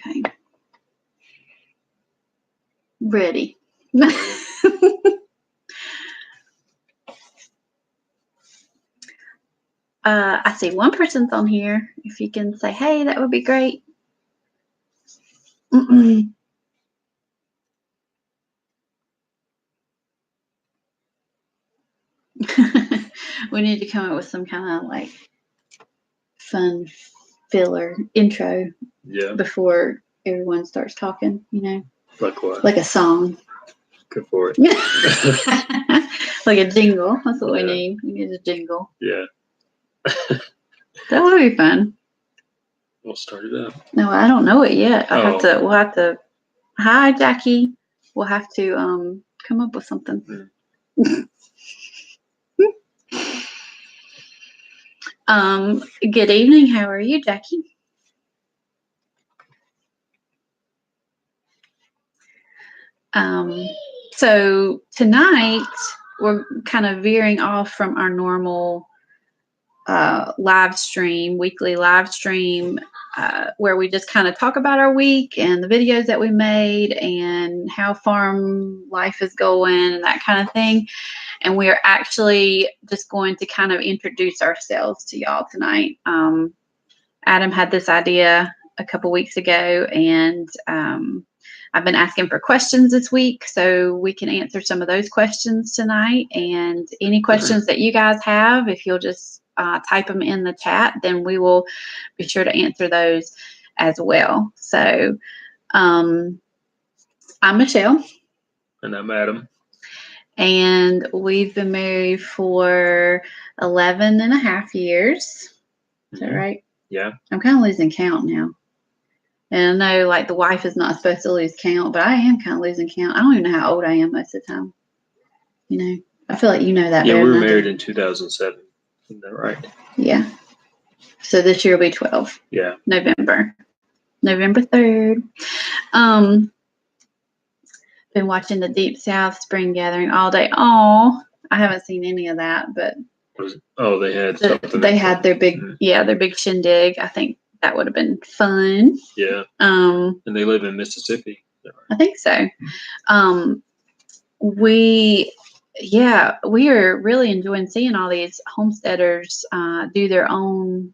Okay. Ready. I see one person's on here. If you can say, hey, that would be great. We need to come up with some kind of like fun filler intro before everyone starts talking, you know? Like what? Like a song. Go for it. Like a jingle. That's what we need. We need a jingle. Yeah. That would be fun. We'll start it up. No, I don't know it yet. We'll have to. Hi, Jackie. We'll have to come up with something. Good evening. How are you, Jackie? So tonight we're kind of veering off from our normal weekly live stream, where we just kind of talk about our week and the videos that we made and how farm life is going and that kind of thing. And we are actually just going to kind of introduce ourselves to y'all tonight. Adam had this idea a couple weeks ago, and I've been asking for questions this week, so we can answer some of those questions tonight. And any questions that you guys have, if you'll just type them in the chat, then we will be sure to answer those as well. So I'm Michelle. And I'm Adam. And we've been married for 11 and a half years. Is that right? Yeah. I'm kind of losing count now. And I know, like, the wife is not supposed to lose count, but I am kind of losing count. I don't even know how old I am most of the time. You know, I feel like you know that. Yeah, we were married in 2007. Isn't that right? Yeah. So this year will be 12. Yeah. November 3rd. Been watching the Deep South Spring Gathering all day. Oh, I haven't seen any of that, but they had something. They had their big, their big shindig. I think that would have been fun. Yeah. And they live in Mississippi. I think so. We are really enjoying seeing all these homesteaders do their own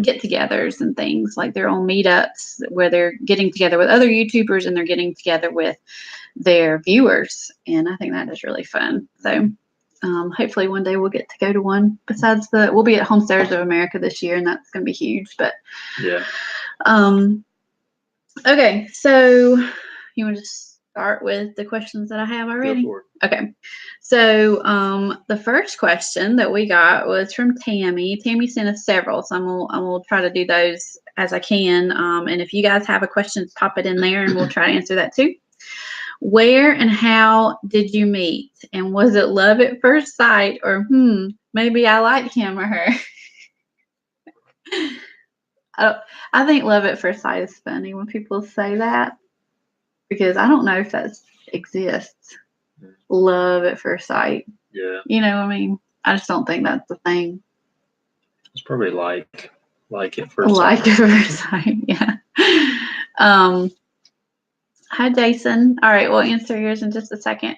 get-togethers and things, like their own meetups where they're getting together with other YouTubers and they're getting together with their viewers, and I think that is really fun. So hopefully one day we'll get to go to one. Besides we'll be at Homesteaders of America this year, and that's going to be huge. But yeah. Okay, so you want to start with the questions that I have already? Go for it. Okay, so the first question that we got was from Tammy. Tammy sent us several, so I'm gonna try to do those as I can. And if you guys have a question, pop it in there, and we'll try to answer that too. Where and how did you meet? And was it love at first sight, or maybe I like him or her? I think love at first sight is funny when people say that, because I don't know if that exists. Love at first sight. Yeah. You know what I mean? I just don't think that's the thing. It's probably like at first sight. Like at first sight, yeah. Hi, Jason. All right, we'll answer yours in just a second.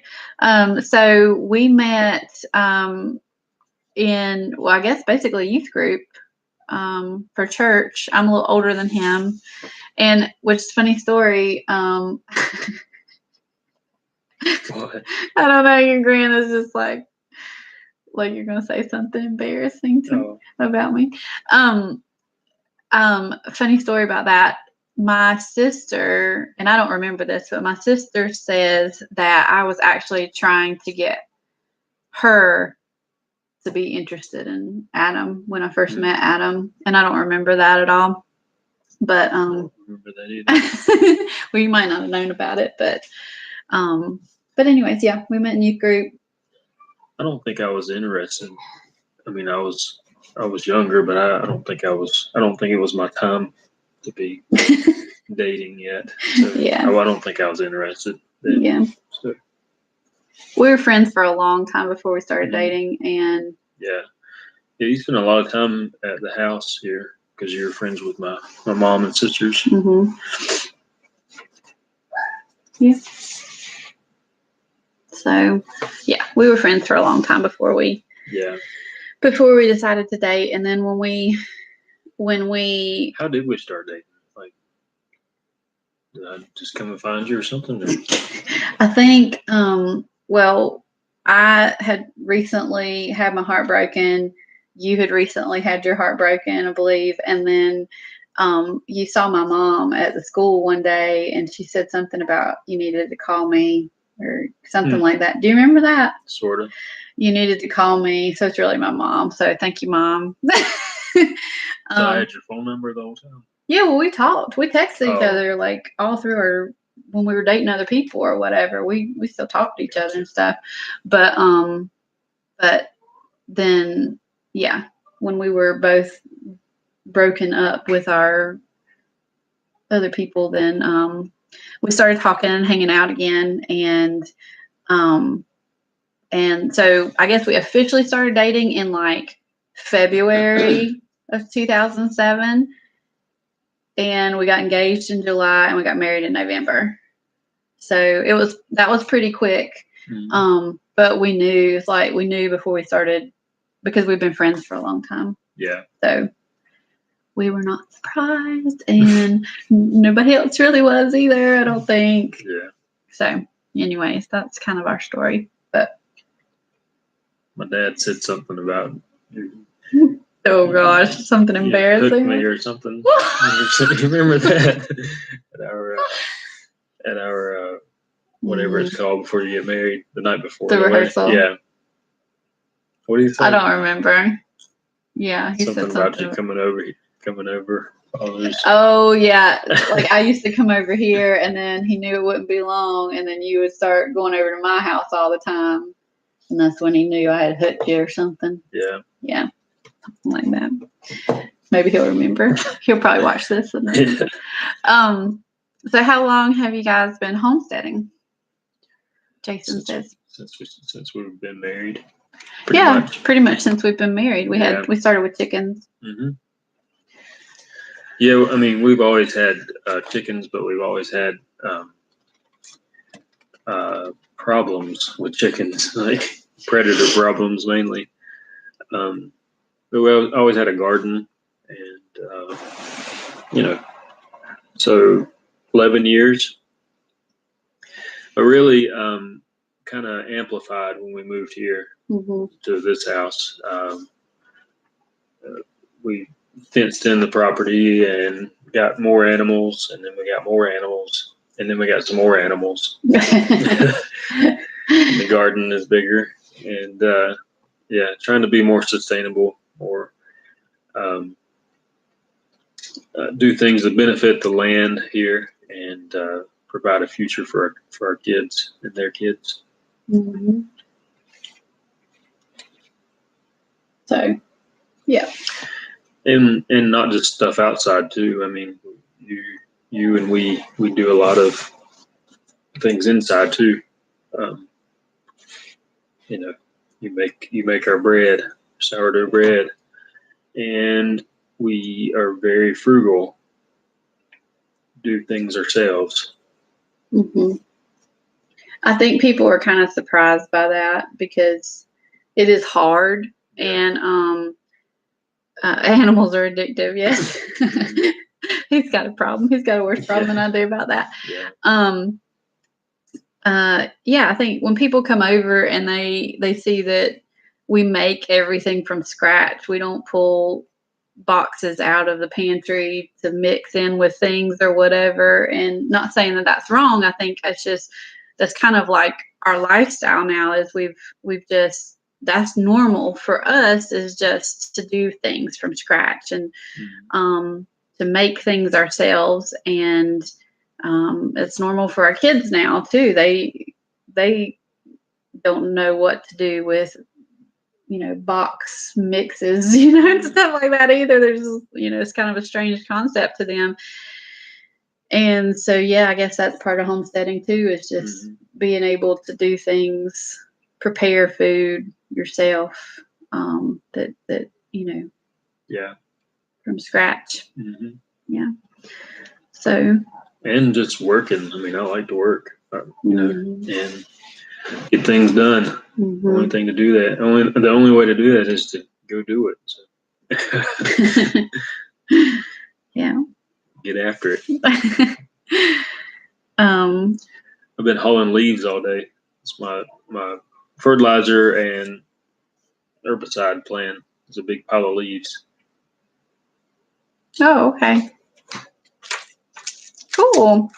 So we met in, I guess, basically a youth group for church. I'm a little older than him. And which is a funny story. What? I don't know, your grin is just like you're going to say something embarrassing about me. Funny story about that. My sister, and I don't remember this, but my sister says that I was actually trying to get her to be interested in Adam when I first met Adam, and I don't remember that at all. But I don't remember that either. well, you might not have known about it, but anyways, yeah, we met in youth group. I don't think I was interested. I mean, I was younger, but I don't think it was my time to be dating yet. So yeah. I don't think I was interested then. Yeah. So. We were friends for a long time before we started dating, and yeah, you spent a lot of time at the house here because you were friends with my mom and sisters. Mm-hmm. Yeah. So, yeah, we were friends for a long time before we decided to date. And then when we how did we start dating? Like, did I just come and find you or something? Or? I think, well, I had recently had my heart broken. You had recently had your heart broken, I believe. And then you saw my mom at the school one day, and she said something about you needed to call me or something like that. Do you remember that? Sort of. You needed to call me. So it's really my mom. So thank you, Mom. So I had your phone number the whole time? Yeah, well, we talked. We texted each other like all through our when we were dating other people or whatever. We still talked to each other and stuff. But then yeah, when we were both broken up with our other people, then we started talking and hanging out again, and so I guess we officially started dating in like February of 2007. And we got engaged in July and we got married in November. So that was pretty quick. Mm-hmm. But we knew before we started because we've been friends for a long time. Yeah. So we were not surprised and nobody else really was either, I don't think. Yeah. So anyways, that's kind of our story. But my dad said something about oh gosh, something embarrassing. Cooked me or something. You remember that at our whatever it's called before you get married, the night before the rehearsal. Yeah. What do you think? I don't remember. Yeah, he something said about you coming over. Oh yeah, like I used to come over here, and then he knew it wouldn't be long, and then you would start going over to my house all the time, and that's when he knew I had hooked you or something. Yeah. Yeah, something like that. Maybe he'll remember. He'll probably watch this. And then, so how long have you guys been homesteading? Jason says. Since we've been married. Pretty much since we've been married. We started with chickens. Mm-hmm. Yeah, I mean, we've always had chickens, but we've always had problems with chickens, like predator problems mainly. But we always had a garden, and so 11 years. But really, kind of amplified when we moved here to this house. We fenced in the property and got more animals, and then we got more animals, and then we got some more animals. The garden is bigger, and trying to be more sustainable, or do things that benefit the land here and provide a future for our kids and their kids. Mm-hmm. So, yeah. And not just stuff outside too. I mean, you and we do a lot of things inside too. You make our bread, sourdough bread, and we are very frugal. Do things ourselves. Mm-hmm. I think people are kind of surprised by that because it is hard, and animals are addictive. Yes. He's got a problem. He's got a worse problem than I do about that. I think when people come over and they see that we make everything from scratch, we don't pull boxes out of the pantry to mix in with things or whatever. And not saying that that's wrong. I think that's kind of like our lifestyle now. Is we've just, that's normal for us, is just to do things from scratch and to make things ourselves. And it's normal for our kids now too. They don't know what to do with box mixes, and stuff like that either. There's it's kind of a strange concept to them. And so I guess that's part of homesteading too, is just being able to do things, prepare food yourself, that from scratch. So and just working. I mean, I like to work. Mm-hmm. and get things done. Mm-hmm. The only thing to do that, the only way to do that is to go do it. So. Yeah. Get after it. um, I've been hauling leaves all day. It's my fertilizer and herbicide plan. It's a big pile of leaves. oh, okay. Cool.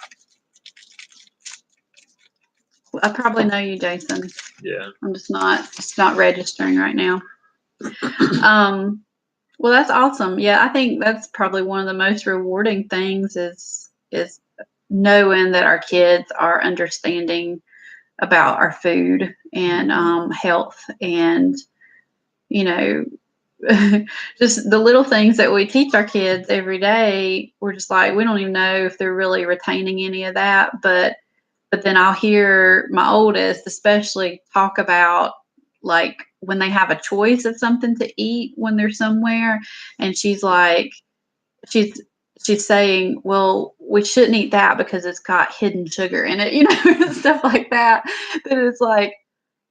I probably know you, Jason. Yeah. I'm just not registering right now. Well, that's awesome. Yeah, I think that's probably one of the most rewarding things is knowing that our kids are understanding about our food and health and just the little things that we teach our kids every day. We're just like, we don't even know if they're really retaining any of that, but then I'll hear my oldest especially talk about like when they have a choice of something to eat when they're somewhere, and she's like, she's saying, well, we shouldn't eat that because it's got hidden sugar in it, stuff like that. That it's like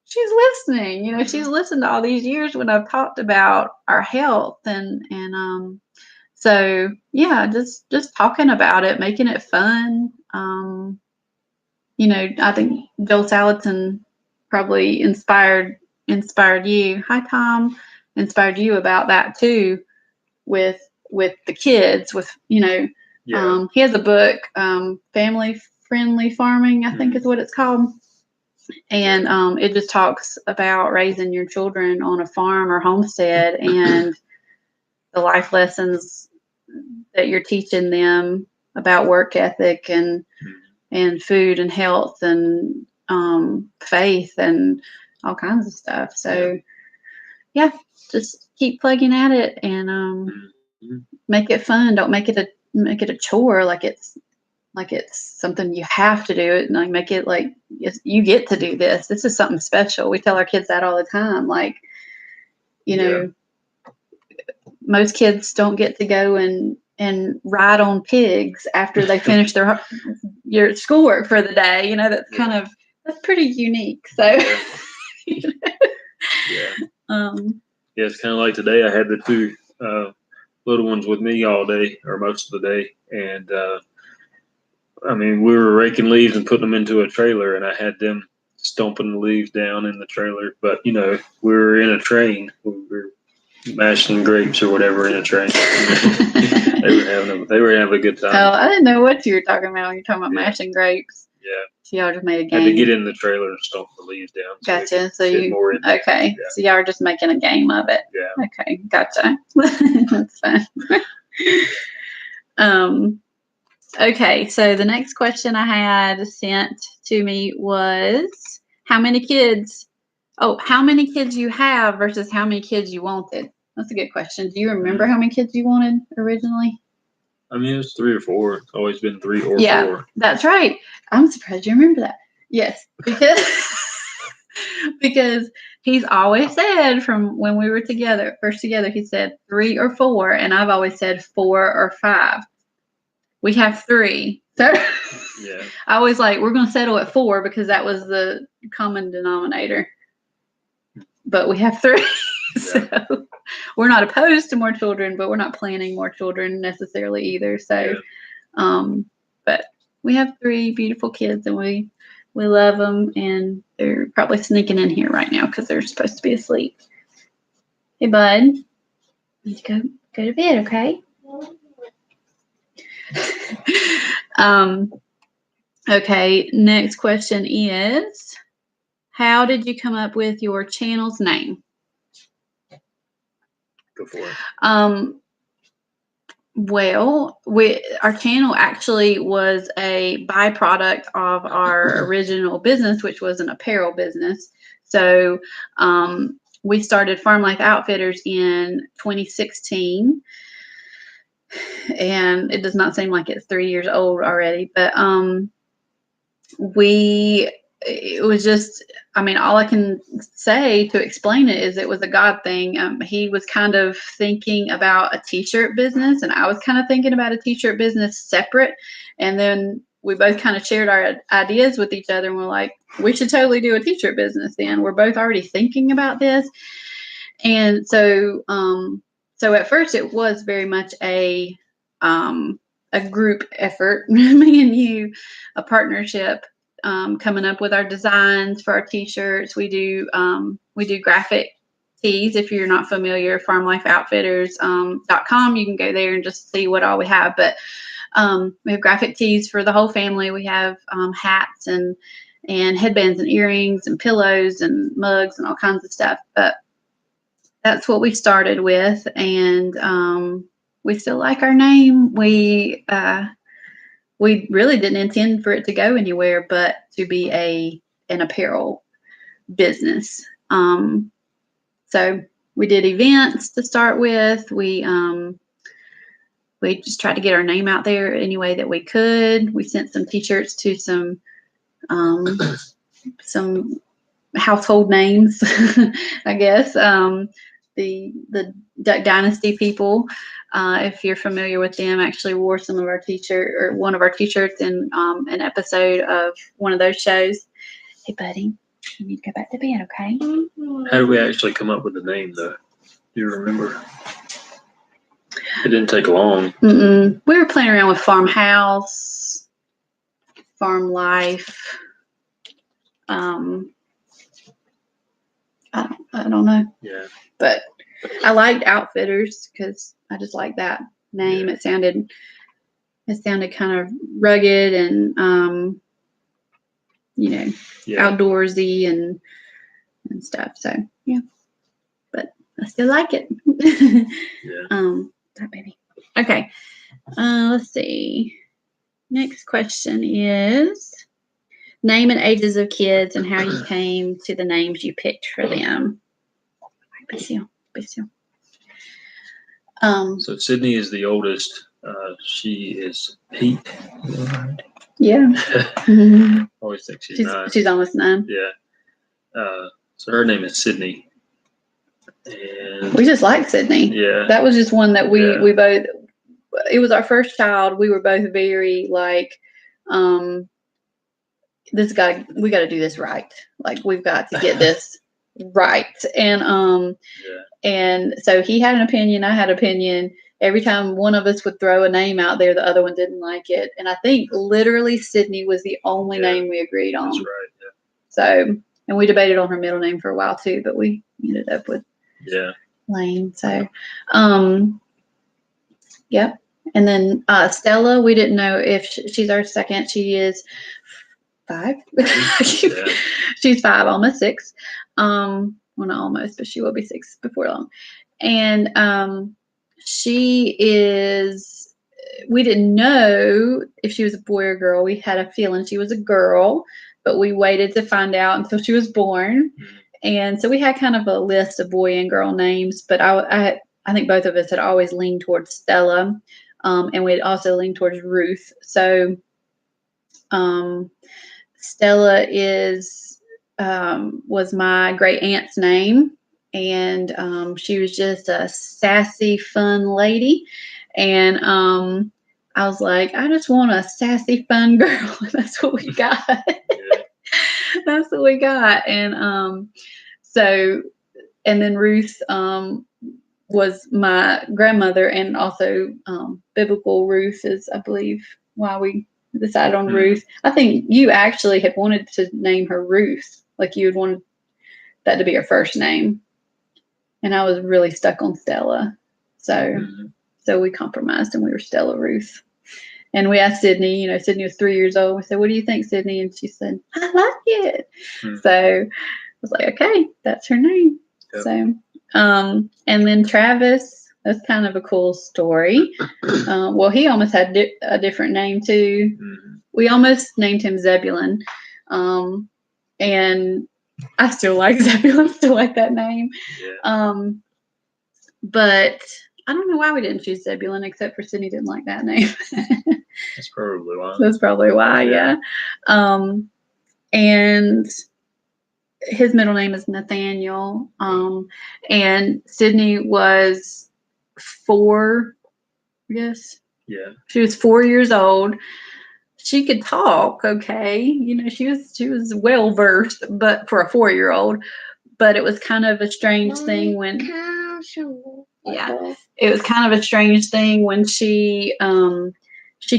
she's listening, she's listened to all these years when I've talked about our health and so yeah, just talking about it, making it fun. I think Joel Salatin probably inspired you. Hi, Tom. Inspired you about that too, with the kids. Yeah. He has a book, Family Friendly Farming, I think is what it's called, and it just talks about raising your children on a farm or homestead and the life lessons that you're teaching them about work ethic and food and health and faith and all kinds of stuff. So yeah, just keep plugging at it and make it fun. Don't make it a chore like it's something you have to do it, and like make it like you get to do this. This is something special. We tell our kids that all the time. Like, most kids don't get to go and ride on pigs after they finish your schoolwork for the day. That's pretty unique. So yeah. It's kind of like today. I had the two little ones with me all day or most of the day, and we were raking leaves and putting them into a trailer, and I had them stomping the leaves down in the trailer. But we were in a train. We were mashing grapes or whatever in a train. They were having a good time. Oh, I didn't know what you were talking about when you're talking about mashing grapes. Yeah. So y'all just made a game. Had to get in the trailer and stomp the leaves down. Gotcha. So Yeah. So y'all are just making a game of it. Yeah. Okay. Gotcha. That's fun. Okay. So the next question I had sent to me was how many kids you have versus how many kids you wanted. That's a good question. Do you remember how many kids you wanted originally? It was 3 or 4. It's always been 3 or 4. Yeah, that's right. I'm surprised you remember that. Yes, because he's always said from when we were first together, he said 3 or 4, and I've always said 4 or 5. We have 3. So yeah. I always we're going to settle at 4 because that was the common denominator. But we have 3. So we're not opposed to more children, but we're not planning more children necessarily either. So, but we have 3 beautiful kids, and we love them, and they're probably sneaking in here right now because they're supposed to be asleep. Hey, bud, you need to go to bed, okay? Okay. Next question is, how did you come up with your channel's name? Go for it. Well, our channel actually was a byproduct of our original business, which was an apparel business. So we started Farm Life Outfitters in 2016, and it does not seem like it's 3 years old already, but it was just, all I can say to explain it is it was a God thing. He was kind of thinking about a t-shirt business, and I was kind of thinking about a t-shirt business separate. And then we both kind of shared our ideas with each other, and we're like, we should totally do a t-shirt business then. We're both already thinking about this. And so at first it was very much a group effort, me and you, a partnership, coming up with our designs for our t-shirts. We do graphic tees. If you're not familiar, farmlifeoutfitters.com, you can go there and just see what all we have. But we have graphic tees for the whole family. We have hats and headbands and earrings and pillows and mugs and all kinds of stuff. But that's what we started with, and we still like our name. We really didn't intend for it to go anywhere, but to be an apparel business. So we did events to start with. We just tried to get our name out there any way that we could. We sent some t-shirts to some household names, I guess. The Duck Dynasty people, if you're familiar with them, actually wore some of our one of our t-shirts in an episode of one of those shows. Hey, buddy, you need to go back to bed, okay? How did we actually come up with the name, though? Do you remember? It didn't take long. We were playing around with farmhouse, farm life. I don't know. Yeah. But I liked Outfitters because I just liked that name. Yeah. It sounded kind of rugged and outdoorsy and stuff. So yeah. But I still like it. Yeah. That baby. Okay. Let's see. Next question is name and ages of kids and how you came to the names you picked for them. So Sydney is the oldest. She is 8. Yeah. Always think she's 9. She's almost 9. Yeah. So her name is Sydney. And we just like Sydney. Yeah. That was just one that we both. It was our first child. We were both very like, this guy. We got to do this right. Like we've got to get this right. And and so he had an opinion. I had an opinion. Every time one of us would throw a name out there, the other one didn't like it. And I think literally Sydney was the only name we agreed on. That's right. Yeah. So, and we debated on her middle name for a while too, but we ended up with Lane. So, yep. And then Stella, we didn't know if she's our second. She is 5. She's 5, almost 6. Well, not almost, but she will be 6 before long. And she is. We didn't know if she was a boy or girl. We had a feeling she was a girl, but we waited to find out until she was born. And so we had kind of a list of boy and girl names, but I think both of us had always leaned towards Stella, and we'd also leaned towards Ruth. So Stella was my great aunt's name, and she was just a sassy, fun lady. And I was like, I just want a sassy, fun girl. That's what we got. That's what we got. And so, and then Ruth was my grandmother, and also biblical Ruth is, I believe, why we decided on Ruth. I think you actually had wanted to name her Ruth, like you had wanted that to be her first name, and I was really stuck on Stella. So we compromised and we were Stella Ruth. And we asked Sydney, Sydney was 3 years old. We said, what do you think, Sydney? And she said, I like it. So I was like, okay, that's her name. Yep. So, and then Travis, that's kind of a cool story. Well, he almost had a different name too. We almost named him Zebulon. And I still like Zebulon, still like that name. Yeah. But I don't know why we didn't choose Zebulon, except for Sydney didn't like that name. That's probably why. That's probably why, yeah. And his middle name is Nathaniel. And Sydney was 4, I guess. Yeah. She was 4 years old. she could talk. Okay, she was well versed, but for a 4-year-old. But it was kind of a strange thing when it was kind of a strange thing when she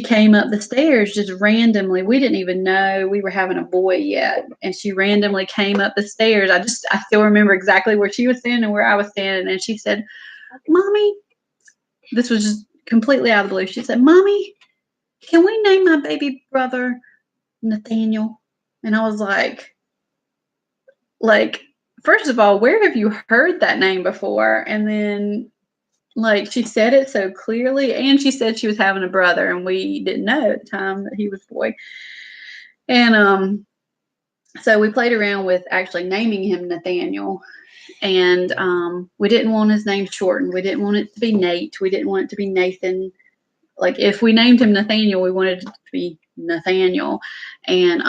came up the stairs just randomly. We didn't even know we were having a boy yet, and she randomly came up the stairs. I still remember exactly where she was standing and where I was standing, and she said, "Mommy," this was just completely out of the blue. She said, "Mommy, can we name my baby brother Nathaniel?" And I was like, first of all, where have you heard that name before? And then, she said it so clearly, and she said she was having a brother, and we didn't know at the time that he was a boy. And so we played around with actually naming him Nathaniel, and we didn't want his name shortened. We didn't want it to be Nate. We didn't want it to be Nathan. If we named him Nathaniel, we wanted it to be Nathaniel, and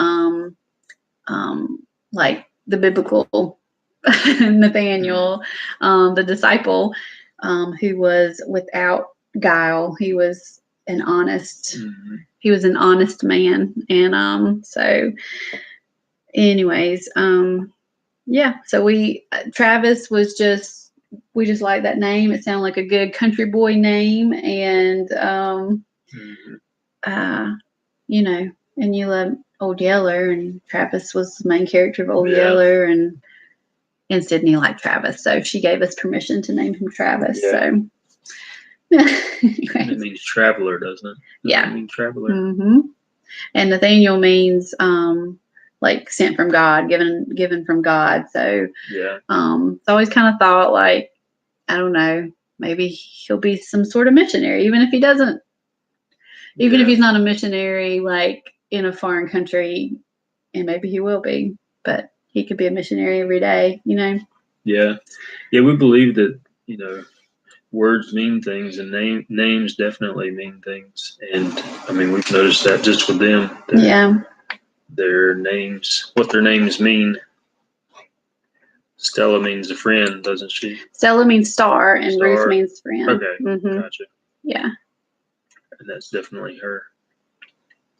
the biblical Nathaniel, the disciple, who was without guile. He was an honest. Mm-hmm. He was an honest man, and so, anyways, yeah. So Travis was just. We just liked that name. It sounded like a good country boy name, and and you love Old Yeller, and Travis was the main character of Old Yeller, and Sydney liked Travis, so she gave us permission to name him Travis. Yeah. So it means traveler, doesn't it? Doesn't it mean traveler? Mm-hmm. And Nathaniel means sent from God, given from God. So it's always kind of thought I don't know, maybe he'll be some sort of missionary, even if he doesn't. Even if he's not a missionary, in a foreign country, and maybe he will be, but he could be a missionary every day, Yeah. We believe that, words mean things, and names definitely mean things. And I mean, we've noticed that just with them. Their names, what their names mean. Stella means a friend, doesn't she? Stella means star, and Star. Ruth means friend. Okay, mm-hmm. Gotcha. Yeah. And that's definitely her.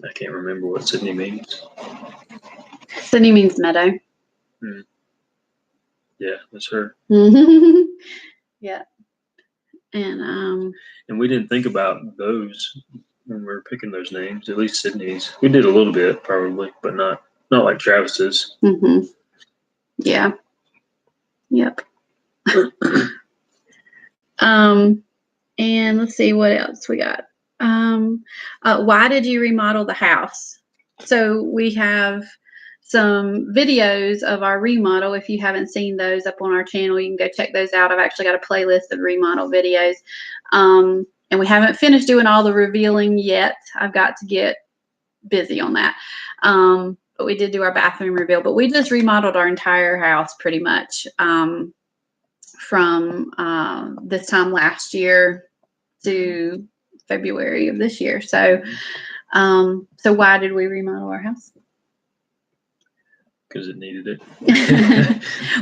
I can't remember what Sydney means. Sydney means meadow. Yeah, that's her. Yeah. And we didn't think about those when we were picking those names. At least Sydney's. We did a little bit, probably, but not like Travis's. Mm-hmm. Yeah. Yep. And let's see what else we got. Why did you remodel the house? So we have some videos of our remodel. If you haven't seen those up on our channel, you can go check those out. I've actually got a playlist of remodel videos. And we haven't finished doing all the revealing yet. I've got to get busy on that. But we did do our bathroom reveal. But we just remodeled our entire house pretty much from this time last year to February of this year. So, so why did we remodel our house? Because it needed it.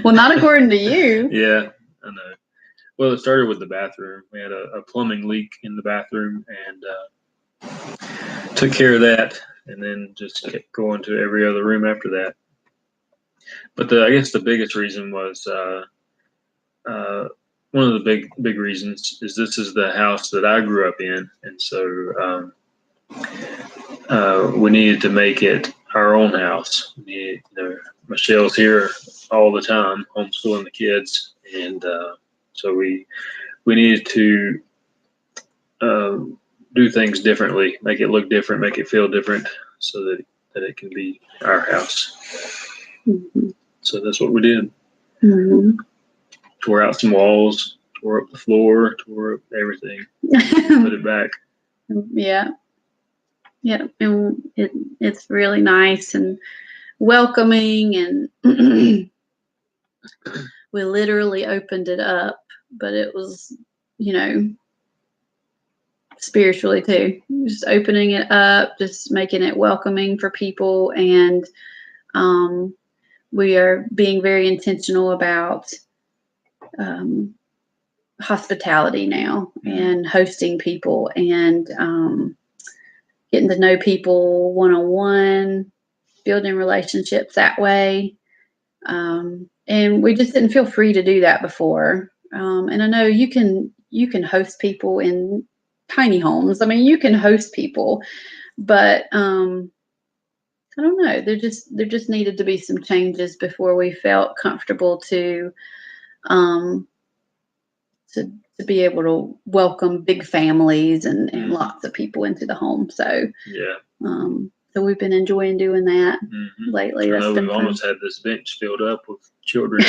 Well, not according to you. Yeah, I know. Well, it started with the bathroom. We had a plumbing leak in the bathroom, and took care of that, and then just kept going to every other room after that. But I guess the biggest reason was one of the big reasons is this is the house that I grew up in, and so we needed to make it our own house. Michelle's here all the time, homeschooling the kids, and so we needed to do things differently, make it look different, make it feel different, so that it can be our house. Mm-hmm. So that's what we did. Mm-hmm. Tore out some walls, tore up the floor, tore up everything, put it back. Yeah. Yeah, and it's really nice and welcoming, and we literally opened it up, but it was, spiritually too. Just opening it up, just making it welcoming for people, and we are being very intentional about hospitality now and hosting people, and getting to know people one-on-one, building relationships that way. And we just didn't feel free to do that before. And I know you can host people in tiny homes. I mean, you can host people, but I don't know. There just needed to be some changes before we felt comfortable um, to be able to welcome big families and lots of people into the home. So yeah. So we've been enjoying doing that lately. I That's know been we've fun. almost had this bench filled up with children.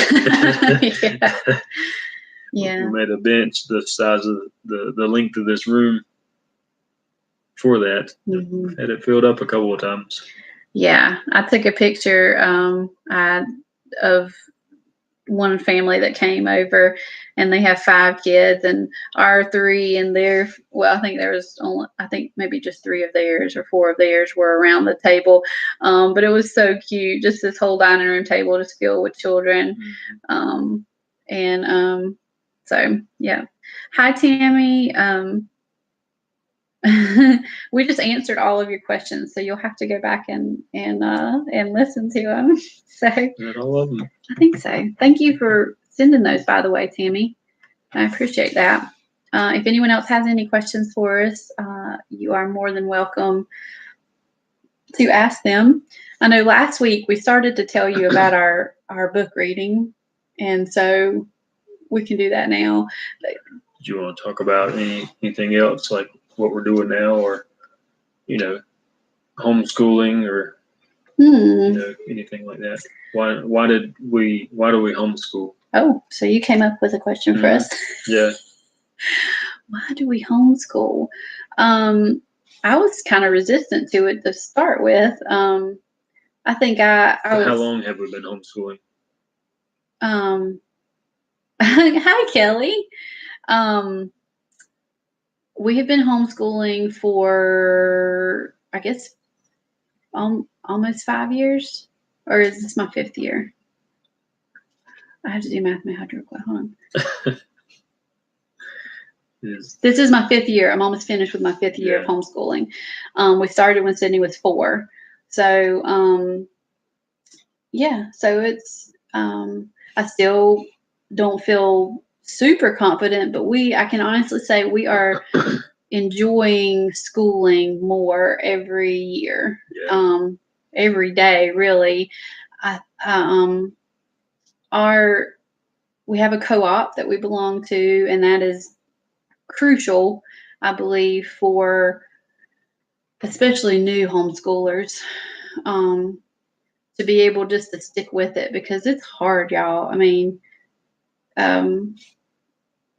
Yeah. We made a bench the size of the length of this room for that. Had it filled up a couple of times. Yeah, I took a picture of one family that came over, and they have 5 kids, and our 3 and their, well, I think there was only, I think maybe just 3 of theirs or 4 of theirs were around the table. But it was so cute, just this whole dining room table just filled with children. So yeah. Hi, Tammy. We just answered all of your questions, so you'll have to go back and listen to them. So all of them. I think so. Thank you for sending those, by the way, Tammy. I appreciate that. If anyone else has any questions for us, you are more than welcome to ask them. I know last week we started to tell you about our book reading, and so we can do that now. Do you want to talk about anything else, like what we're doing now, or homeschooling, or anything like that? Why do we homeschool? Oh, so you came up with a question for us? Yeah. Why do we homeschool? I was kind of resistant to it to start with. I think I was. How long have we been homeschooling? Hi, Kelly. We have been homeschooling for, I guess, almost 5 years, or is this my 5th year? I have to do math. Hold on. This is my 5th year. I'm almost finished with my 5th year of homeschooling. We started when Sydney was 4. So, so it's, I still don't feel super confident, but I can honestly say we are enjoying schooling more every year, every day, really. We have a co-op that we belong to, and that is crucial, I believe, for especially new homeschoolers, to be able just to stick with it, because it's hard, y'all. I mean,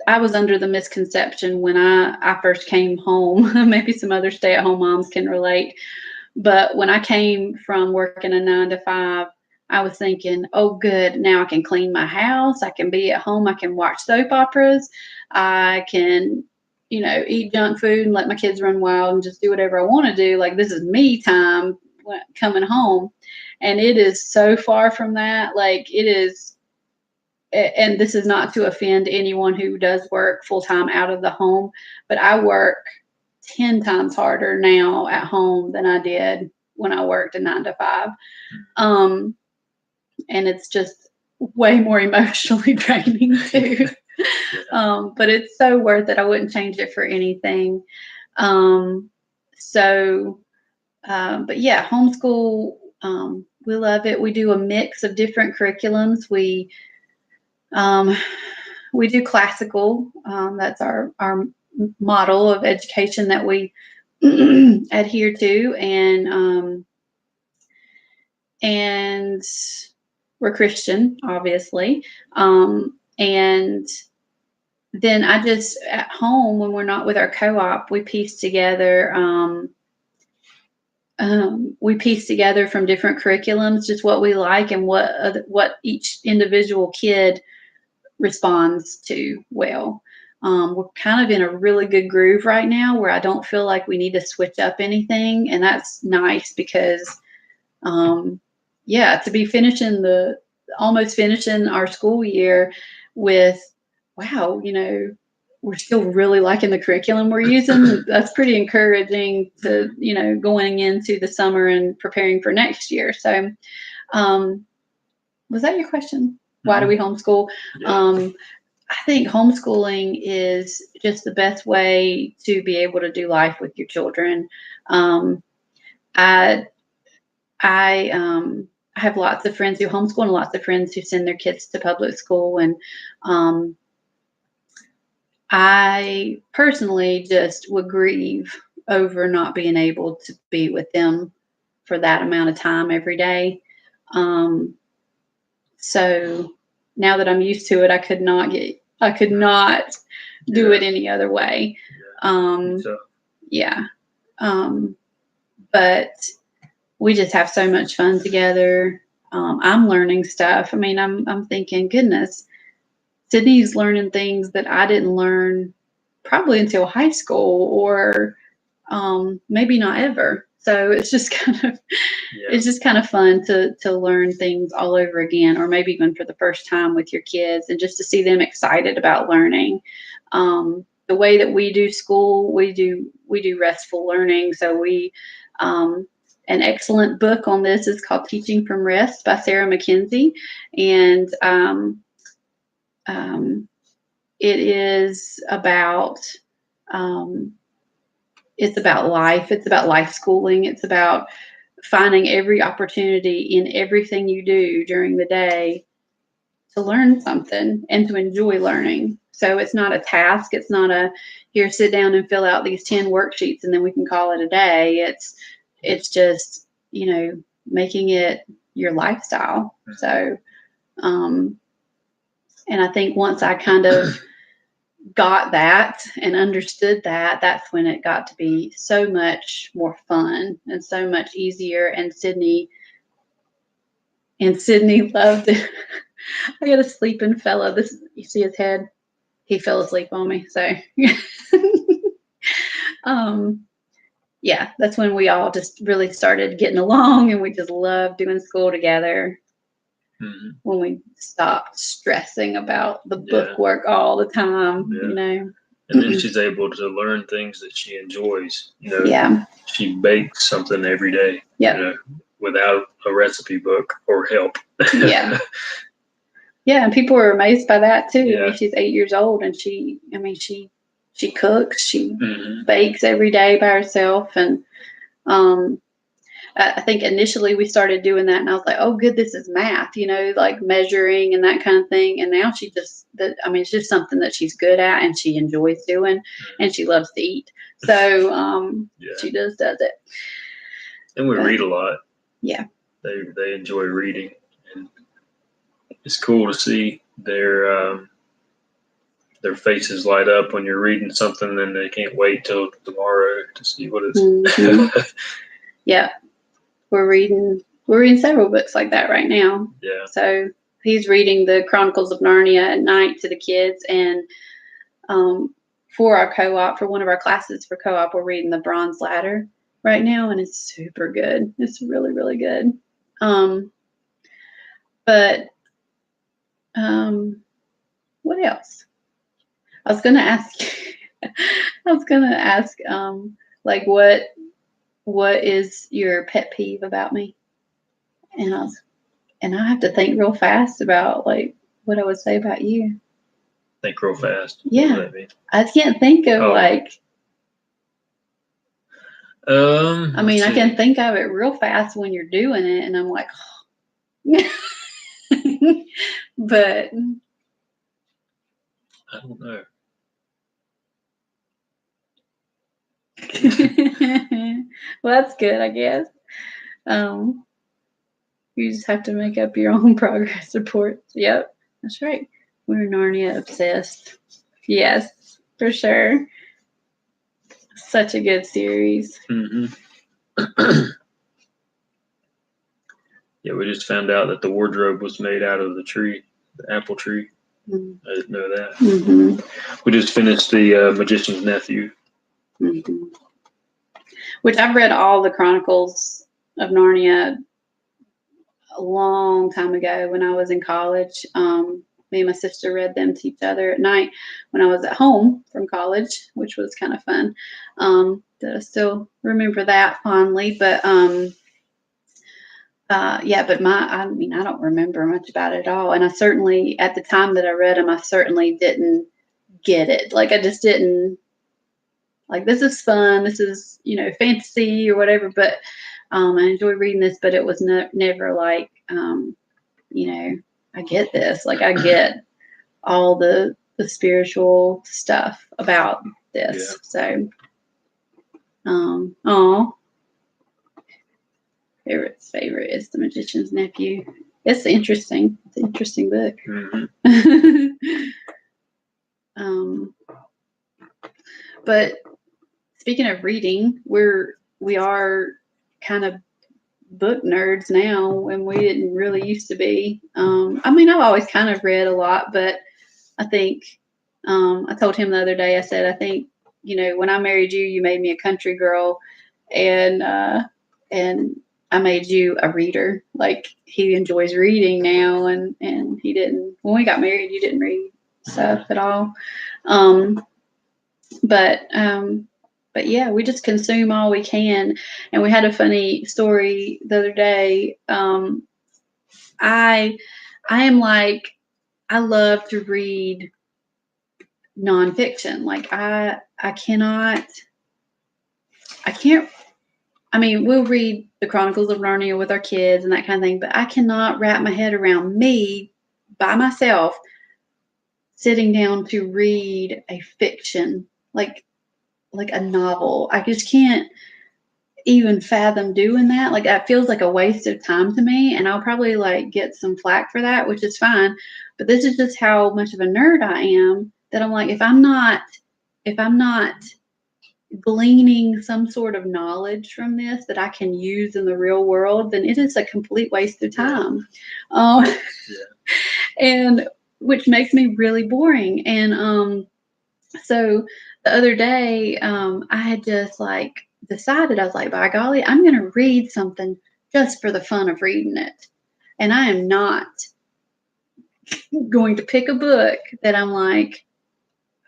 I was under the misconception when I first came home, maybe some other stay-at-home moms can relate, but when I came from working a 9 to 5, I was thinking, oh, good, now I can clean my house, I can be at home, I can watch soap operas, I can, eat junk food and let my kids run wild and just do whatever I want to do. Like, this is me time coming home. And it is so far from that. Like, it is, and this is not to offend anyone who does work full-time out of the home, but I work 10 times harder now at home than I did when I worked a 9 to 5. And it's just way more emotionally draining too. But it's so worth it. I wouldn't change it for anything. But yeah, homeschool, we love it. We do a mix of different curriculums. We do classical. That's our model of education that we adhere to, and we're Christian, obviously. And then I just, at home, when we're not with our co-op, we piece together from different curriculums just what we like and what each individual kid responds to well. We're kind of in a really good groove right now where I don't feel like we need to switch up anything, and that's nice because to be almost finishing our school year with, wow, we're still really liking the curriculum we're using. That's pretty encouraging to, going into the summer and preparing for next year. So, was that your question? Why do we homeschool? Yeah. I think homeschooling is just the best way to be able to do life with your children. I have lots of friends who homeschool and lots of friends who send their kids to public school. And I personally just would grieve over not being able to be with them for that amount of time every day. So now that I'm used to it, I could not do it any other way. Yeah. But we just have so much fun together. I'm learning stuff. I mean, I'm thinking, goodness, Sydney's learning things that I didn't learn probably until high school, or maybe not ever. So it's just kind of fun to learn things all over again, or maybe even for the first time with your kids, and just to see them excited about learning. The way that we do school, we do restful learning. So we an excellent book on this is called Teaching from Rest by Sarah McKenzie, and it is about it's about life. It's about life schooling. It's about finding every opportunity in everything you do during the day to learn something and to enjoy learning. So it's not a task. It's not a here, sit down and fill out these 10 worksheets and then we can call it a day. It's just, making it your lifestyle. So, and I think once I kind of got that and understood that, that's when it got to be so much more fun and so much easier. And Sydney loved it. I got a sleeping fella. You see his head? He fell asleep on me. So, yeah, that's when we all just really started getting along, and we just loved doing school together. Mm-hmm. When we stopped stressing about the book work all the time, And then she's able to learn things that she enjoys. She bakes something every day. Without a recipe book or help. Yeah, and people are amazed by that too. I mean, she's 8 years old, and she cooks, she bakes every day by herself, and I think initially we started doing that, and I was like, oh, good, this is math, like measuring and that kind of thing. And now it's just something that she's good at and she enjoys doing, and she loves to eat. So she does it. And we read a lot. Yeah. They enjoy reading, and it's cool to see their faces light up when you're reading something, and they can't wait till tomorrow to see what it's. Mm-hmm. Yeah. We're reading several books like that right now. Yeah. So he's reading the Chronicles of Narnia at night to the kids, and for our co-op, for one of our classes for co-op, we're reading The Bronze Ladder right now, and it's super good. It's really, really good. But what else? I was gonna ask like what is your pet peeve about me? And I have to think real fast about like what I would say about you. Think real fast. Yeah. What does that mean? I can't think of like. I can think of it real fast when you're doing it, and I'm like, oh. But I don't know. Well, that's good, I guess. You just have to make up your own progress reports. Yep, that's right. We're Narnia obsessed. Yes, for sure. Such a good series. Mm-hmm. Yeah, we just found out that the wardrobe was made out of the tree, the apple tree. Mm-hmm. I didn't know that. Mm-hmm. We just finished the Magician's Nephew. Mm-hmm. Which I've read all the Chronicles of Narnia a long time ago when I was in college. me and my sister read them to each other at night when I was at home from college, which was kind of fun. That I still remember that fondly, but yeah, but I mean, I don't remember much about it at all. And I certainly, at the time that I read them, I certainly didn't get it. Like, I just didn't, like, this is fun. This is, fantasy or whatever. But I enjoy reading this, but it was never like, I get this. Like, I get all the spiritual stuff about this. Yeah. So, oh. Favorite is The Magician's Nephew. It's interesting. It's an interesting book. Mm-hmm. But speaking of reading, we are kind of book nerds now, and we didn't really used to be. I mean, I've always kind of read a lot, but I think I told him the other day. I said, I think when I married you, you made me a country girl, and I made you a reader. Like, he enjoys reading now, and he didn't. When we got married, you didn't read stuff at all. But yeah, we just consume all we can. And we had a funny story the other day. I am like, I love to read nonfiction. Like, I can't. I mean, we'll read the Chronicles of Narnia with our kids and that kind of thing, but I cannot wrap my head around me by myself sitting down to read a fiction, like a novel. I just can't even fathom doing that. Like, that feels like a waste of time to me, and I'll probably like get some flack for that, which is fine. But this is just how much of a nerd I am, that I'm like, if I'm not gleaning some sort of knowledge from this that I can use in the real world, then it is a complete waste of time. Yeah. And which makes me really boring. And so the other day, I had just like decided, I was like, by golly, I'm going to read something just for the fun of reading it. And I am not going to pick a book that I'm like,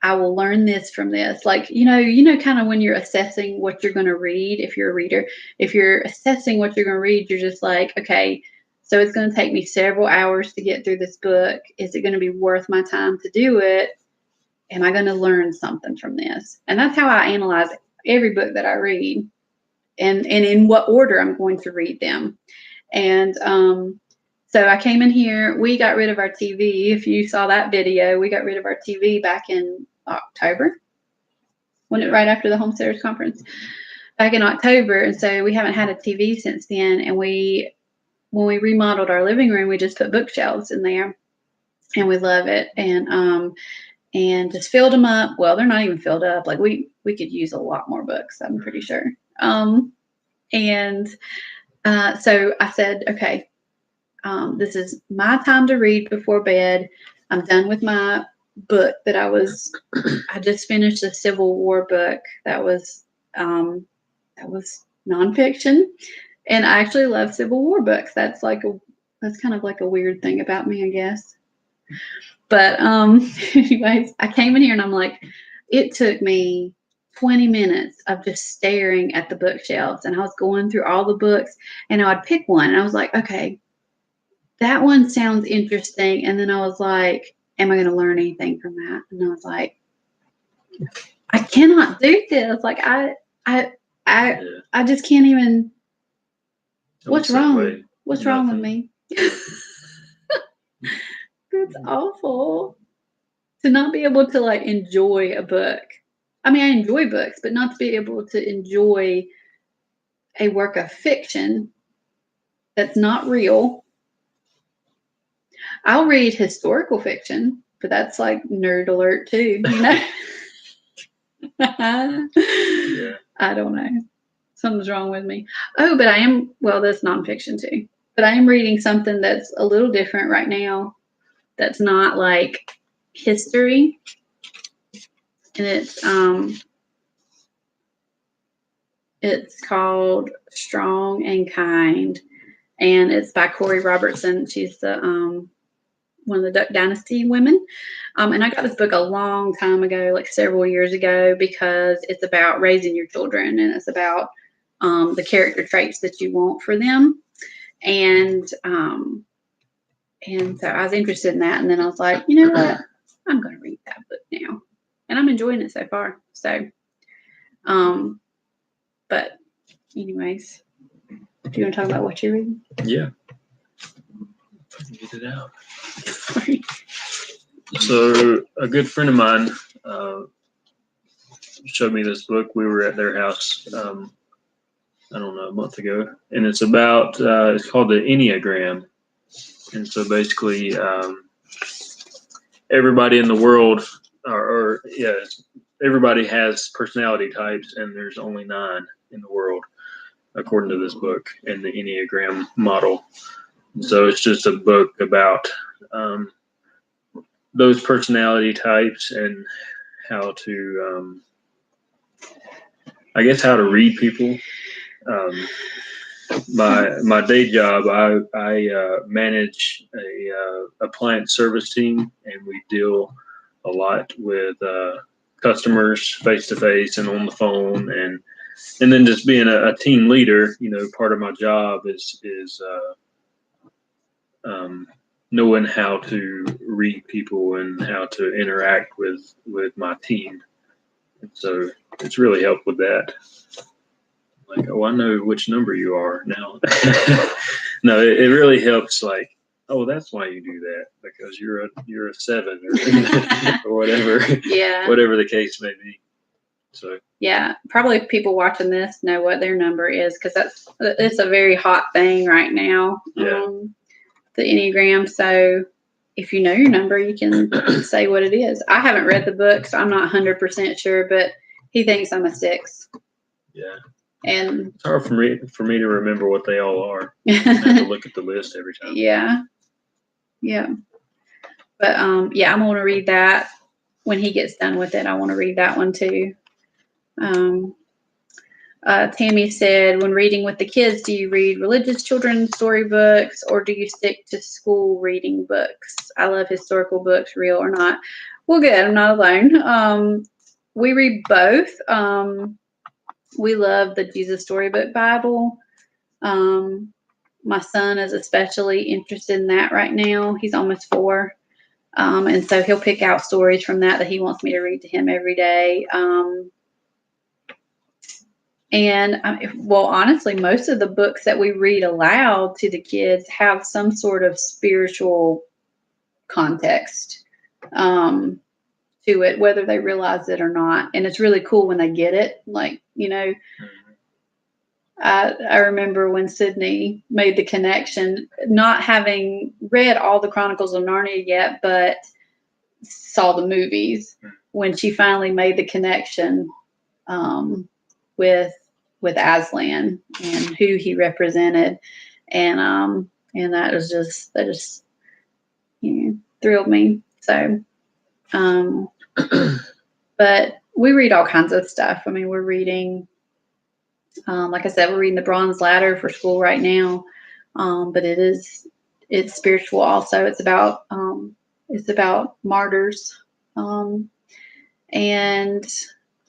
I will learn this from this. Like, kind of when you're assessing what you're going to read, if you're a reader, if you're assessing what you're going to read, you're just like, okay, so it's going to take me several hours to get through this book. Is it going to be worth my time to do it? Am I going to learn something from this? And that's how I analyze every book that I read, and in what order I'm going to read them. And so I came in here. We got rid of our TV. If you saw that video, we got rid of our TV back in October. Wasn't it right after the Homesteaders Conference? Back in October. And so we haven't had a TV since then. And when we remodeled our living room, we just put bookshelves in there, and we love it. And just filled them up. Well, they're not even filled up. Like, we could use a lot more books, I'm pretty sure. So I said, okay, this is my time to read before bed. I'm done with my book that I just finished a Civil War book that was nonfiction, and I actually love Civil War books. That's kind of like a weird thing about me, I guess. But anyways, I came in here and I'm like, it took me 20 minutes of just staring at the bookshelves, and I was going through all the books, and I would pick one, and I was like, okay, that one sounds interesting. And then I was like, am I going to learn anything from that? And I was like, I cannot do this. Like, I just can't even. What's wrong? What's wrong with me? That's awful. To not be able to like enjoy a book. I mean, I enjoy books, but not to be able to enjoy a work of fiction that's not real. I'll read historical fiction, but that's like nerd alert too, Yeah. I don't know. Something's wrong with me. Oh, but that's nonfiction too. But I am reading something that's a little different right now. That's not like history. And it's called Strong and Kind. And it's by Corey Robertson. She's the one of the Duck Dynasty women. And I got this book a long time ago, like several years ago, because it's about raising your children and it's about the character traits that you want for them. And so I was interested in that. And then I was like, you know what? I'm going to read that book now. And I'm enjoying it so far. So, but anyways, do you want to talk about what you're reading? Yeah. Get it out. So a good friend of mine showed me this book. We were at their house, I don't know, a month ago, and it's about it's called the Enneagram. And so basically, everybody in the world, everybody has personality types, and there's only 9 in the world, according to this book and the Enneagram model. So it's just a book about those personality types and how to, how to read people. My day job, I manage a client service team, and we deal a lot with customers face to face and on the phone, and then just being a team leader. Part of my job is knowing how to read people and how to interact with my team. And so it's really helped with that. Like, oh, I know which number you are now. No, it really helps. Like, oh, that's why you do that, because you're a 7 or whatever. Yeah. Whatever the case may be. So. Yeah, probably people watching this know what their number is, because it's a very hot thing right now. Yeah. The Enneagram. So if you know your number, you can say what it is. I haven't read the book, so I'm not 100% sure, but he thinks I'm a 6. Yeah. And it's hard for me to remember what they all are. I have to look at the list every time. Yeah. Yeah. But I'm going to read that when he gets done with it. I want to read that one too. Tammy said, when reading with the kids, do you read religious children's storybooks, or do you stick to school reading books? I love historical books, real or not. Well, good. I'm not alone. We read both. We love the Jesus Storybook Bible. My son is especially interested in that right now. He's almost 4. And so he'll pick out stories from that he wants me to read to him every day. Honestly, most of the books that we read aloud to the kids have some sort of spiritual context to it, whether they realize it or not. And it's really cool when they get it. Like, I remember when Sydney made the connection, not having read all the Chronicles of Narnia yet, but saw the movies, when she finally made the connection with Aslan and who he represented, and that just thrilled me. So, but we read all kinds of stuff. I mean, we're reading, like I said, we're reading the Bronze Ladder for school right now, but it's spiritual also. It's about martyrs, and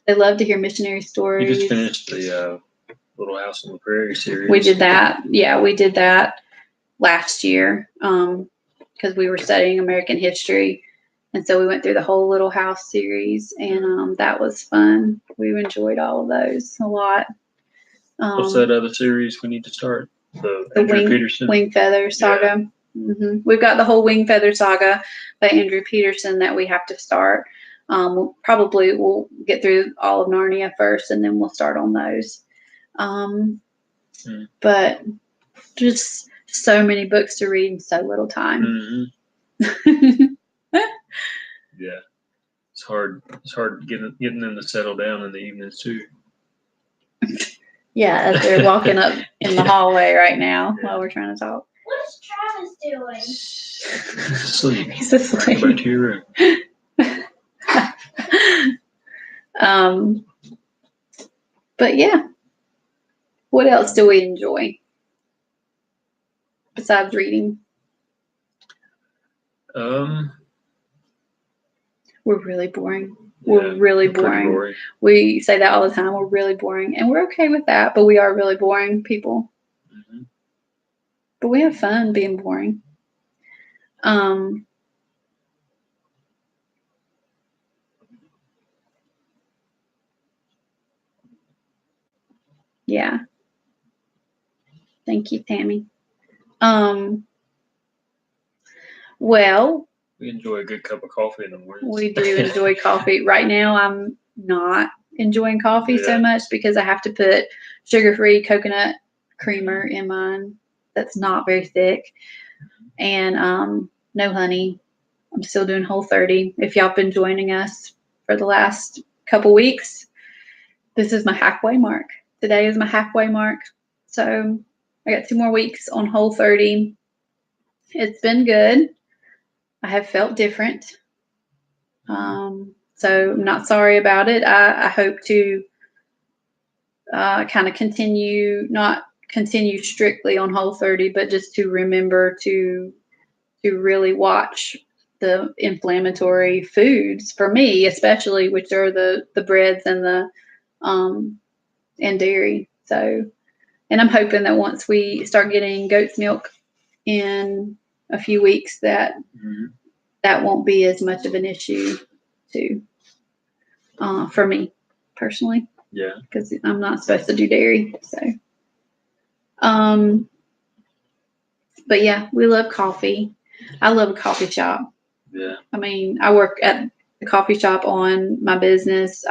they love to hear missionary stories. You just finished the Little House on the Prairie series. We did that. Yeah, we did that last year because we were studying American history. And so we went through the whole Little House series, and that was fun. We enjoyed all of those a lot. What's that other series we need to start? The Andrew Peterson? Wing Feather Saga. Yeah. Mm-hmm. We've got the whole Wing Feather Saga by Andrew Peterson that we have to start. We'll get through all of Narnia first, and then we'll start on those. But just so many books to read in so little time. Mm-hmm. Yeah, it's hard. It's hard getting them to settle down in the evenings too. Yeah, as they're walking up in the hallway right now while we're trying to talk. What's Travis doing? He's asleep. He's asleep. Go back to your room. But yeah, what else do we enjoy besides reading? We're really boring. Yeah, We're really pretty boring. We say that all the time. We're really boring, and we're okay with that. But we are really boring people. Mhm. But we have fun being boring. Yeah. Thank you, Tammy. Well, We enjoy a good cup of coffee in the morning. we do enjoy coffee. Right now, I'm not enjoying coffee so Yeah. much because I have to put sugar-free coconut creamer in mine. That's not very thick, and no honey. I'm still doing Whole30. If y'all been joining us for the last couple weeks, this is my halfway mark. Today is my halfway mark. So I got 2 more weeks on Whole30. It's been good. I have felt different. So I'm not sorry about it. I hope to kind of not continue strictly on Whole30, but just to remember to really watch the inflammatory foods for me, especially, which are the breads and the and dairy. So, and I'm hoping that once we start getting goat's milk in a few weeks, that that won't be as much of an issue too, for me personally. Yeah. Because I'm not supposed to do dairy. So, but yeah, we love coffee. I love a coffee shop. Yeah. I mean, I work at the coffee shop on my business.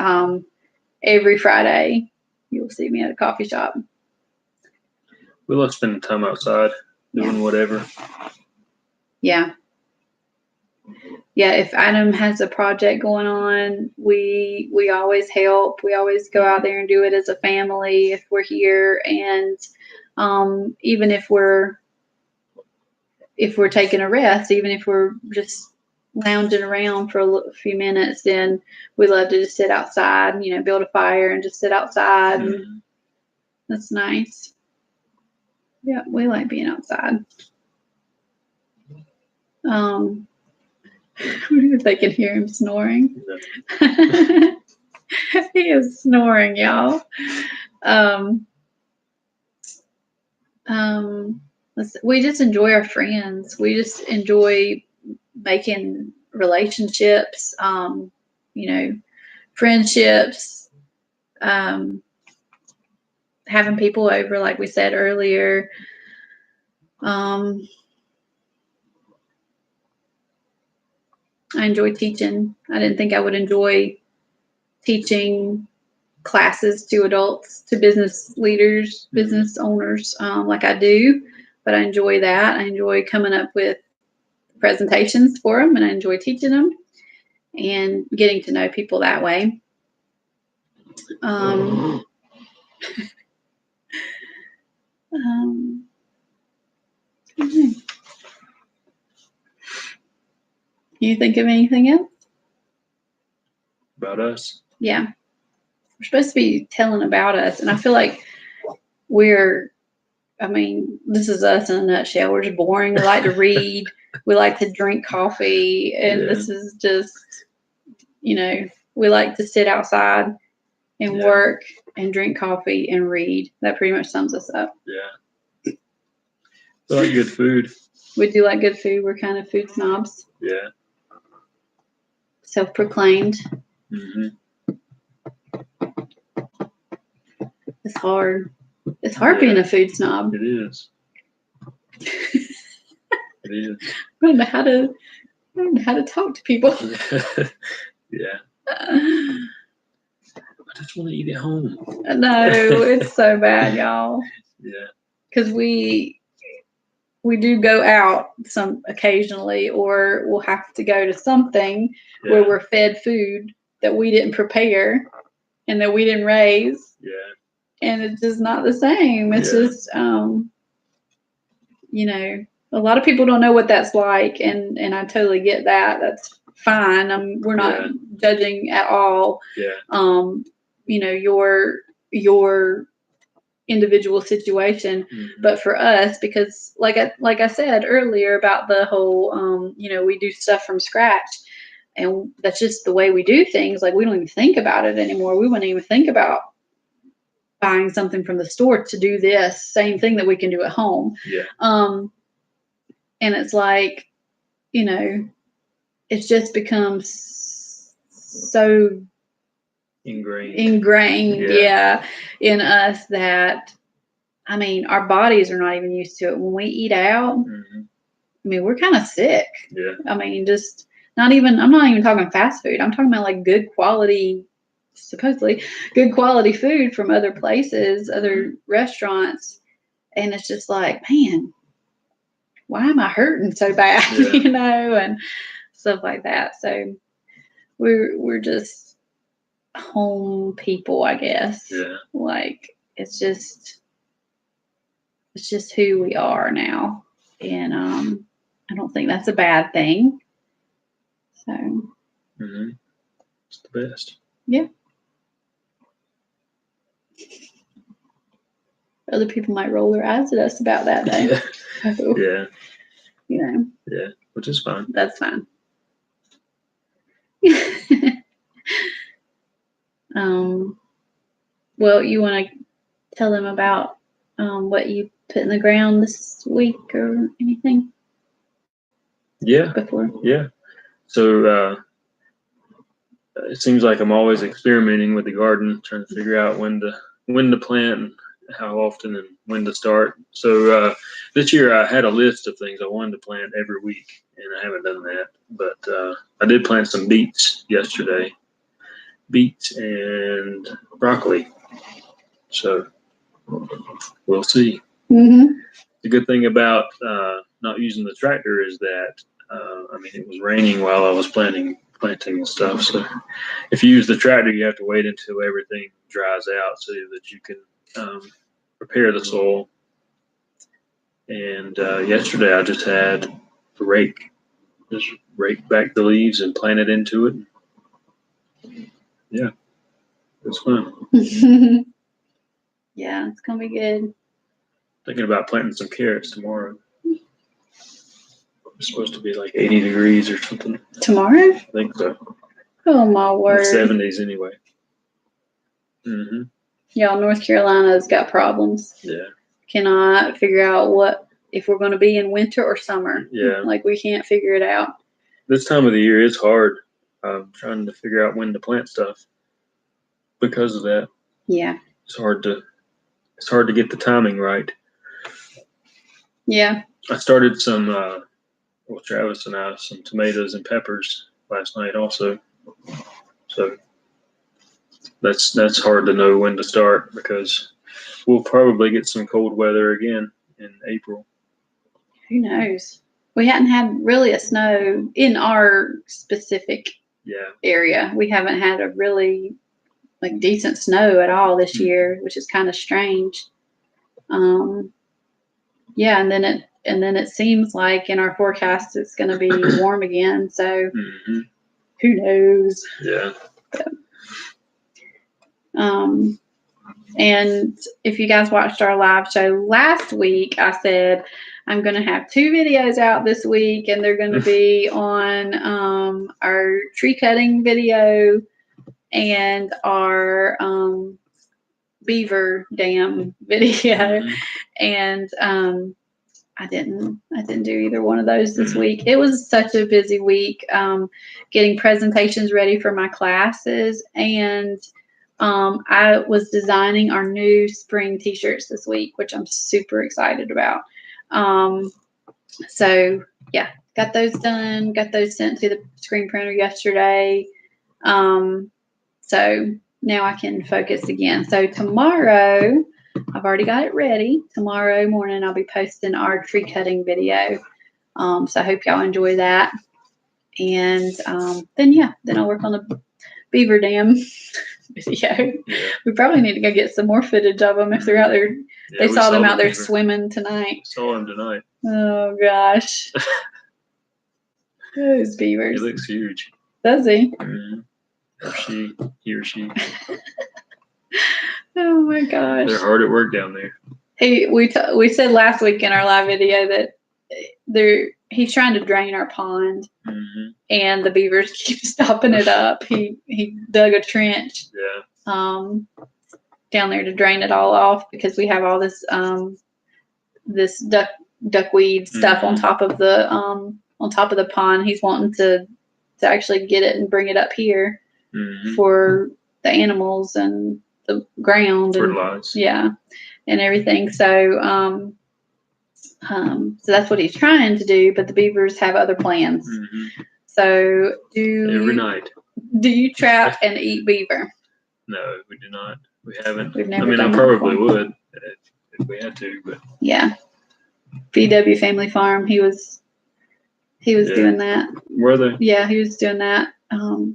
Every Friday, you'll see me at a coffee shop. We love spending time outside doing whatever. Yeah. Yeah, if Adam has a project going on, we always help. We always go out there and do it as a family if we're here, and even if we're taking a rest, even if we're just lounging around for a few minutes, then we love to just sit outside, build a fire and just sit outside. And that's nice. Yeah, we like being outside. If they can hear him snoring. He is snoring, y'all. We just enjoy our friends. We just enjoy making relationships, friendships, having people over, like we said earlier. I enjoy teaching. I didn't think I would enjoy teaching classes to adults, to business leaders, business owners, like I do, but I enjoy that. I enjoy coming up with presentations for them, and I enjoy teaching them and getting to know people that way. You think of anything else? About us? Yeah. We're supposed to be telling about us, and I feel like this is us in a nutshell. We're just boring. We like to read. We like to drink coffee, and this is just, we like to sit outside and work and drink coffee and read. That pretty much sums us up. Yeah. We like good food. We do like good food. We're kind of food snobs. Yeah. Self-proclaimed. Mm-hmm. It's hard. It's hard being a food snob. It is. It is. I don't know how to talk to people. Yeah. I just want to eat at home. No, it's so bad, y'all. Yeah. Because we do go out some occasionally, or we'll have to go to something where we're fed food that we didn't prepare and that we didn't raise. Yeah. And it's just not the same. It's just, a lot of people don't know what that's like, and I totally get that. That's fine. We're not judging at all. Yeah. Your individual situation. Mm-hmm. But for us, because like I said earlier about the whole, we do stuff from scratch, and that's just the way we do things. Like we don't even think about it anymore. We wouldn't even think about buying something from the store to do this same thing that we can do at home. Yeah. And it's like, it's just becomes so ingrained, yeah, in us that, I mean, our bodies are not even used to it. When we eat out, Mm-hmm. I mean, we're kind of sick. Yeah. I mean, just I'm not even talking fast food. I'm talking about like good quality, supposedly good quality food from other places, other restaurants. And it's just like, man, why am I hurting so bad? Yeah. And stuff like that. So we're just home people, I guess. Yeah. Like it's just who we are now. And I don't think that's a bad thing. So Mm-hmm. It's the best. Yeah. Other people might roll their eyes at us about that though. So, Yeah. Yeah, which is fine. That's fine. Well, you want to tell them about what you put in the ground this week or anything? Yeah. Before? Yeah. So it seems like I'm always experimenting with the garden, trying to figure out when to plant and how often and when to start. So this year I had a list of things I wanted to plant every week, and I haven't done that. But I did plant some beets yesterday, beets and broccoli. So we'll see. Mm-hmm. The good thing about not using the tractor is that it was raining while I was planting and stuff. So if you use the tractor, you have to wait until everything dries out so that you can prepare the soil. And yesterday I just had a rake, just raked back the leaves and planted into it. Yeah, it was fun. Yeah, it's gonna be good. Thinking about planting some carrots tomorrow. It's supposed to be like 80 degrees or something. Tomorrow? I think so. Oh my word. 70s anyway. Mm-hmm. Y'all, North Carolina's got problems. Yeah. Cannot figure out if we're going to be in winter or summer. Yeah. Like we can't figure it out. This time of the year is hard. Trying to figure out when to plant stuff because of that. Yeah. It's hard to get the timing right. Yeah. I started Travis and I, some tomatoes and peppers last night also. So that's hard to know when to start because we'll probably get some cold weather again in April. Who knows? We hadn't had really a snow in our specific area. We haven't had a really decent snow at all this year, which is kind of strange. Yeah, and then it seems like in our forecast it's going to be warm again. So who knows? Yeah. And if you guys watched our live show last week, I said I'm going to have 2 videos out this week, and they're going to be on our tree cutting video and our beaver dam video. And I didn't do either one of those this week. It was such a busy week getting presentations ready for my classes, and I was designing our new spring t-shirts this week, which I'm super excited about. So yeah, got those done, got those sent to the screen printer yesterday. So now I can focus again. So tomorrow, I've already got it ready. Tomorrow morning, I'll be posting our tree cutting video. So I hope y'all enjoy that. And then I'll work on the beaver dam video. Yeah. We probably need to go get some more footage of them if they're out there. Yeah, they saw them out there swimming tonight. Saw them tonight. Oh gosh. Those beavers. He looks huge. Does he? Mm-hmm. He or she. Oh my gosh. They're hard at work down there. We said last week in our live video that he's trying to drain our pond, and the beavers keep stopping it up. He dug a trench. Yeah. Down there to drain it all off because we have all this this duckweed stuff on top of the pond. He's wanting to actually get it and bring it up here for the animals and the ground fertilize. And everything. So so that's what he's trying to do, but the beavers have other plans. So every night. Do you trap and eat beaver? No, we do not. We haven't. We've never I probably would if we had to, but yeah. VW Family Farm. He was doing that. Were they? Yeah, he was doing that a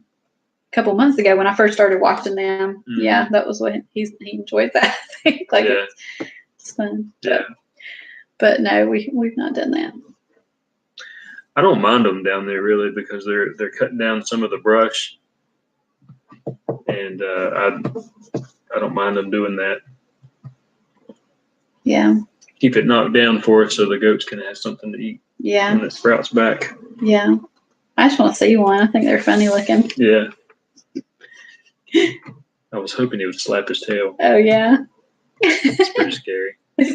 couple months ago when I first started watching them. Yeah, that was what he enjoyed that. I think it's fun. Yeah. But no, we've not done that. I don't mind them down there really because they're cutting down some of the brush, and I don't mind them doing that. Yeah. Keep it knocked down for us so the goats can have something to eat. Yeah. When it sprouts back. Yeah. I just want to see one. I think they're funny looking. Yeah. I was hoping he would slap his tail. Oh yeah. It's pretty scary. Yeah.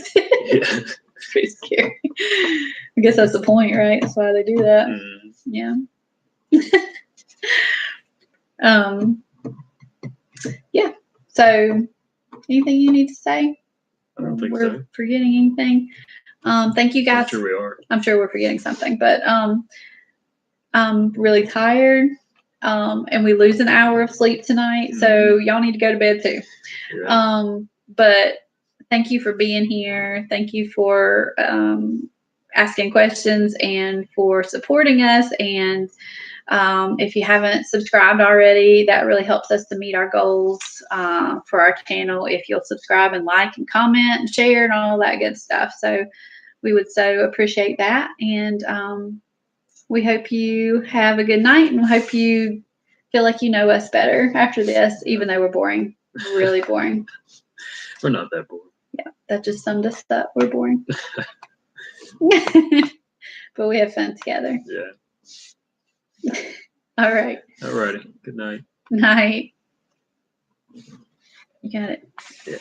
It's pretty scary. I guess that's the point, right? That's why they do that. Yeah. Yeah. So, anything you need to say? I don't think we're forgetting anything. Thank you guys. I'm sure we are. I'm sure we're forgetting something, but I'm really tired. And we lose an hour of sleep tonight, so y'all need to go to bed too. Yeah. But thank you for being here. Thank you for asking questions and for supporting us. And if you haven't subscribed already, that really helps us to meet our goals for our channel. If you'll subscribe and like and comment and share and all that good stuff. So we would so appreciate that. And we hope you have a good night, and we hope you feel like you know us better after this, even though we're boring. Really boring. We're not that boring. Yeah, that just summed us up. We're boring. But we have fun together. Yeah. All right. All righty. Good night. Night. You got it. Yeah.